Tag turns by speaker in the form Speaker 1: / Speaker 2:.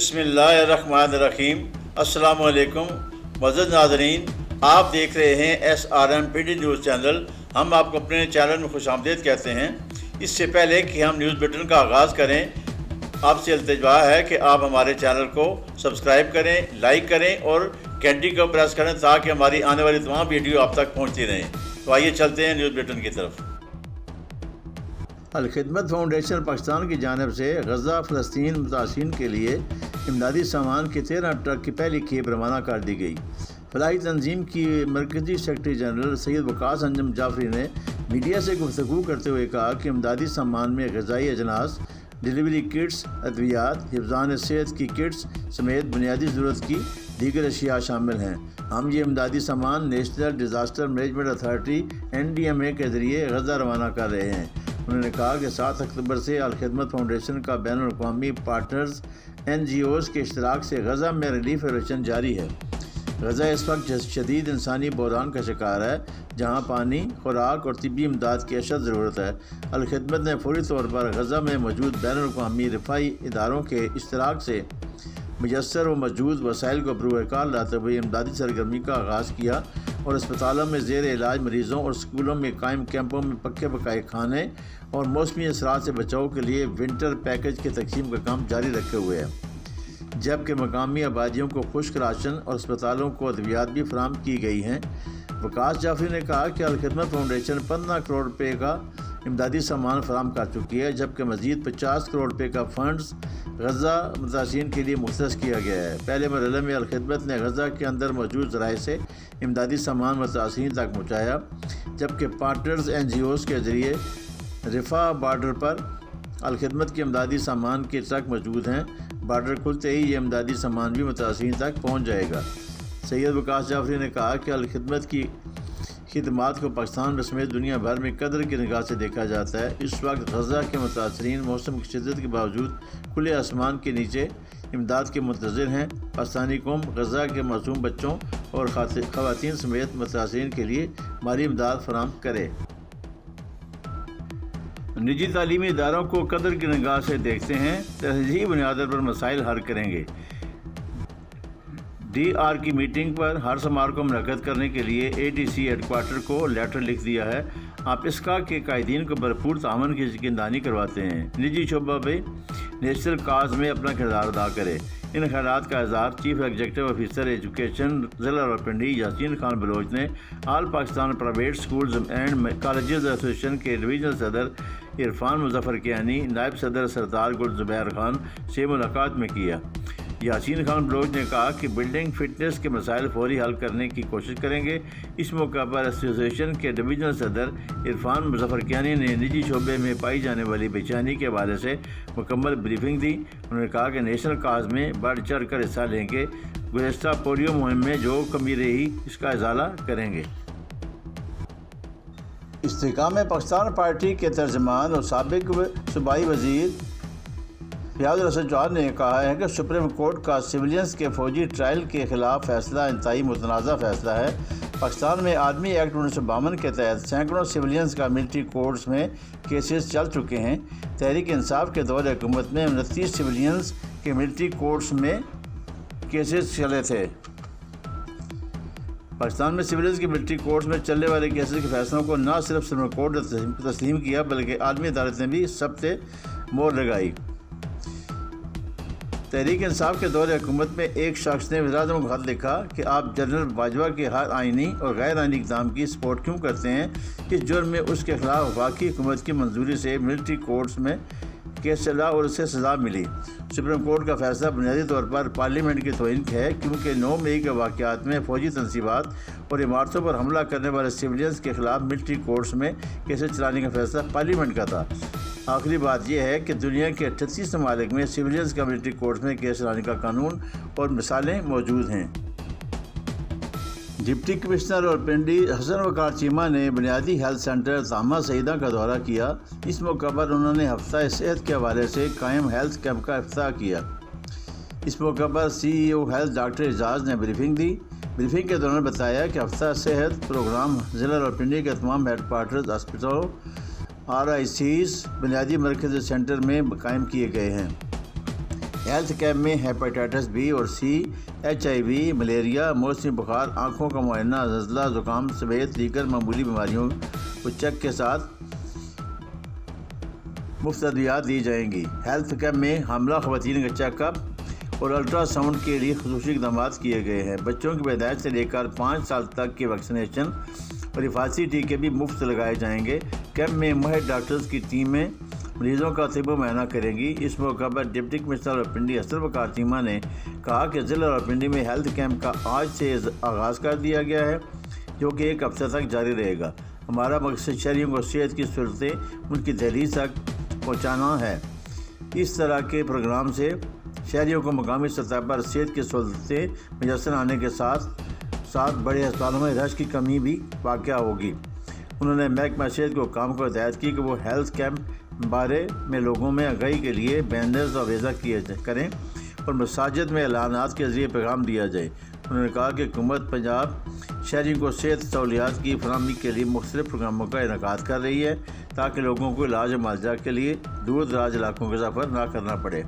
Speaker 1: بسم اللہ الرحمن الرحیم۔ السلام علیکم معزز ناظرین، آپ دیکھ رہے ہیں SRM نیوز چینل۔ ہم آپ کو اپنے چینل میں خوش آمدید کہتے ہیں۔ اس سے پہلے کہ ہم نیوز بلیٹن کا آغاز کریں، آپ سے التجا ہے کہ آپ ہمارے چینل کو سبسکرائب کریں، لائک کریں اور گھنٹی کو پریس کریں تاکہ ہماری آنے والی تمام ویڈیو آپ تک پہنچتی رہیں۔ تو آئیے چلتے ہیں نیوز بلیٹن کی طرف۔ الخدمت فاؤنڈیشن پاکستان کی جانب سے غزہ فلسطین متاثرین کے لیے امدادی سامان کی 13 ٹرک کی پہلی کھیپ روانہ کر دی گئی۔ فلاحی تنظیم کی مرکزی سیکرٹری جنرل سید وقاص انجم جعفری نے میڈیا سے گفتگو کرتے ہوئے کہا کہ امدادی سامان میں غذائی اجناس، ڈلیوری کٹس، ادویات، حفظان صحت کی کٹس سمیت بنیادی ضرورت کی دیگر اشیاء شامل ہیں۔ ہم یہ امدادی سامان national disaster management authority NDMA کے ذریعے غزہ روانہ کر رہے ہیں۔ انہوں نے کہا کہ 7 اکتوبر سے الخدمت فاؤنڈیشن کا بین الاقوامی پارٹنرز NGOز کے اشتراک سے غزہ میں ریلیف آپریشن جاری ہے۔ غزہ اس وقت شدید انسانی بحران کا شکار ہے، جہاں پانی، خوراک اور طبی امداد کی اشد ضرورت ہے۔ الخدمت نے فوری طور پر غزہ میں موجود بین الاقوامی رفاہی اداروں کے اشتراک سے میسر و موجود وسائل کو بروئے کار لاتے ہوئے امدادی سرگرمی کا آغاز کیا اور اسپتالوں میں زیر علاج مریضوں اور اسکولوں میں قائم کیمپوں میں پکے پکائے کھانے اور موسمی اثرات سے بچاؤ کے لیے ونٹر پیکج کی تقسیم کا کام جاری رکھے ہوئے ہے، جبکہ مقامی آبادیوں کو خشک راشن اور اسپتالوں کو ادویات بھی فراہم کی گئی ہیں۔ وقاص جعفری نے کہا کہ الخدمت فاؤنڈیشن 15 کروڑ روپے کا امدادی سامان فراہم کر چکی ہے، جبکہ مزید 50 کروڑ روپے کا فنڈز غزہ متاثرین کے لیے مختص کیا گیا ہے۔ پہلے مرحلے میں الخدمت نے غزہ کے اندر موجود ذرائع سے امدادی سامان متاثرین تک پہنچایا، جبکہ پارٹنرز NGOز کے ذریعے رفح بارڈر پر الخدمت کے امدادی سامان کے ٹرک موجود ہیں۔ بارڈر کھلتے ہی یہ امدادی سامان بھی متاثرین تک پہنچ جائے گا۔ سید وقاص جعفری نے کہا کہ الخدمت کی خدمات کو پاکستان سمیت دنیا بھر میں قدر کی نگاہ سے دیکھا جاتا ہے۔ اس وقت غزہ کے متاثرین موسم کی شدت کے باوجود کھلے آسمان کے نیچے امداد کے منتظر ہیں۔ پاکستانی قوم غزہ کے معصوم بچوں اور خواتین سمیت متاثرین کے لیے مالی امداد فراہم کرے۔ نجی تعلیمی اداروں کو قدر کی نگاہ سے دیکھتے ہیں، ترجیحی بنیادوں پر مسائل حل کریں گے۔ DR کی میٹنگ پر ہر سمار کو منعقد کرنے کے لیے ADC ہیڈ کوارٹر کو لیٹر لکھ دیا ہے۔ آپ اسکا کے قائدین کو بھرپور تعاون کی یقینی کرواتے ہیں۔ نجی شعبہ بھی نیشنل کاز میں اپنا کردار ادا کرے۔ ان خیالات کا اظہار چیف ایگزیکٹو آفیسر ایجوکیشن ضلع راولپنڈی یاسین خان بلوچ نے all Pakistan private schools and colleges association کے ڈویژنل صدر عرفان مظفر کیانی، نائب صدر سردار گل زبیر خان سے ملاقات میں کیا۔ یاسین خان بلوچ نے کہا کہ بلڈنگ فٹنس کے مسائل فوری حل کرنے کی کوشش کریں گے۔ اس موقع پر ایسوسی ایشن کے ڈویژنل صدر عرفان مظفر کیانی نے نجی شعبے میں پائی جانے والی بے چینی کے حوالے سے مکمل بریفنگ دی۔ انہوں نے کہا کہ نیشنل کاز میں بڑھ چڑھ کر حصہ لیں گے۔ گزشتہ پولیو مہم میں جو کمی رہی اس کا ازالہ کریں گے۔ استحکام پاکستان پارٹی کے ترجمان اور سابق صوبائی وزیر ریاض الحسن چوہان نے کہا ہے کہ سپریم کورٹ کا سویلینز کے فوجی ٹرائل کے خلاف فیصلہ انتہائی متنازع فیصلہ ہے۔ پاکستان میں آدمی ایکٹ 1952 کے تحت سینکڑوں سویلینز کا ملٹری کورٹس میں کیسز چل چکے ہیں۔ تحریک انصاف کے دور حکومت میں 29 سویلینز کے ملٹری کورٹس میں کیسز چلے تھے۔ پاکستان میں سویلینز کے ملٹری کورٹس میں چلنے والے کیسز کے فیصلوں کو نہ صرف سپریم کورٹ نے تسلیم کیا بلکہ عالمی عدالت نے بھی ضبط مہر لگائی۔ تحریک انصاف کے دور حکومت میں ایک شخص نے وزیراعظم کو خط لکھا کہ آپ جنرل باجوہ کے ہر آئینی اور غیر آئینی اقدام کی سپورٹ کیوں کرتے ہیں۔ اس جرم میں اس کے خلاف وفاقی حکومت کی منظوری سے ملٹری کورٹس میں کیس چلا اور اسے سزا ملی۔ سپریم کورٹ کا فیصلہ بنیادی طور پر پارلیمنٹ کی توہین ہے، کیونکہ 9 مئی کے واقعات میں فوجی تنصیبات اور عمارتوں پر حملہ کرنے والے سویلینز کے خلاف ملٹری کورٹس میں کیسز چلانے کا فیصلہ پارلیمنٹ کا تھا۔ آخری بات یہ ہے کہ دنیا کے 38 ممالک میں سویلینز کا ملٹری کورٹس میں کیس چلانے کا قانون اور مثالیں موجود ہیں۔ ڈپٹی کمشنر راولپنڈی حسن وقار چیمہ نے بنیادی ہیلتھ سینٹر تامہ سعیدہ کا دورہ کیا۔ اس موقع پر انہوں نے ہفتہ صحت کے حوالے سے قائم ہیلتھ کیمپ کا افتتاح کیا۔ اس موقع پر CEO ہیلتھ ڈاکٹر اعجاز نے بریفنگ دی۔ بریفنگ کے دوران بتایا کہ ہفتہ صحت پروگرام ضلع راولپنڈی کے تمام ہیڈ کوارٹرز، ہاسپٹلوں، RICs، بنیادی مرکز سینٹر میں قائم کیے گئے ہیں۔ ہیلتھ کیمپ میں ہیپاٹائٹس بی اور سی، HIV، ملیریا، موسمی بخار، آنکھوں کا معائنہ، نزلہ، زکام سمیت دیگر معمولی بیماریوں کو چیک کے ساتھ مفت ادویات دی جائیں گی۔ ہیلتھ کیمپ میں حاملہ خواتین کا چیک اپ اور الٹرا ساؤنڈ کے لیے خصوصی اقدامات کیے گئے ہیں۔ بچوں کی پیدائش سے لے کر 5 سال تک کی ویکسینیشن اور حفاظتی ٹیکے بھی مفت لگائے جائیں گے۔ کیمپ میں ماہر ڈاکٹرز کی ٹیمیں مریضوں کا طبی معائنہ کریں گی۔ اس موقع پر ڈپٹی کمشنر راولپنڈی اسد وقار چیمہ نے کہا کہ ضلع راولپنڈی میں ہیلتھ کیمپ کا آج سے آغاز کر دیا گیا ہے، جو کہ 1 ہفتہ تک جاری رہے گا۔ ہمارا مقصد شہریوں کو صحت کی سہولتیں ان کی دہلیز تک پہنچانا ہے۔ اس طرح کے پروگرام سے شہریوں کو مقامی سطح پر صحت کی سہولتیں میسر آنے کے ساتھ بڑے ہسپتالوں میں رش کی کمی بھی واقع ہوگی۔ انہوں نے محکمہ صحت کو حکام کو ہدایت کی کہ وہ ہیلتھ کیمپ بارے میں لوگوں میں آگاہی کے لیے بینرز آویزہ کریں اور مساجد میں اعلانات کے ذریعے پیغام دیا جائے۔ انہوں نے کہا کہ حکومت پنجاب شہریوں کو صحت سہولیات کی فراہمی کے لیے مختلف پروگراموں کا انعقاد کر رہی ہے تاکہ لوگوں کو علاج و معالجہ کے لیے دور دراز علاقوں کا سفر نہ کرنا پڑے۔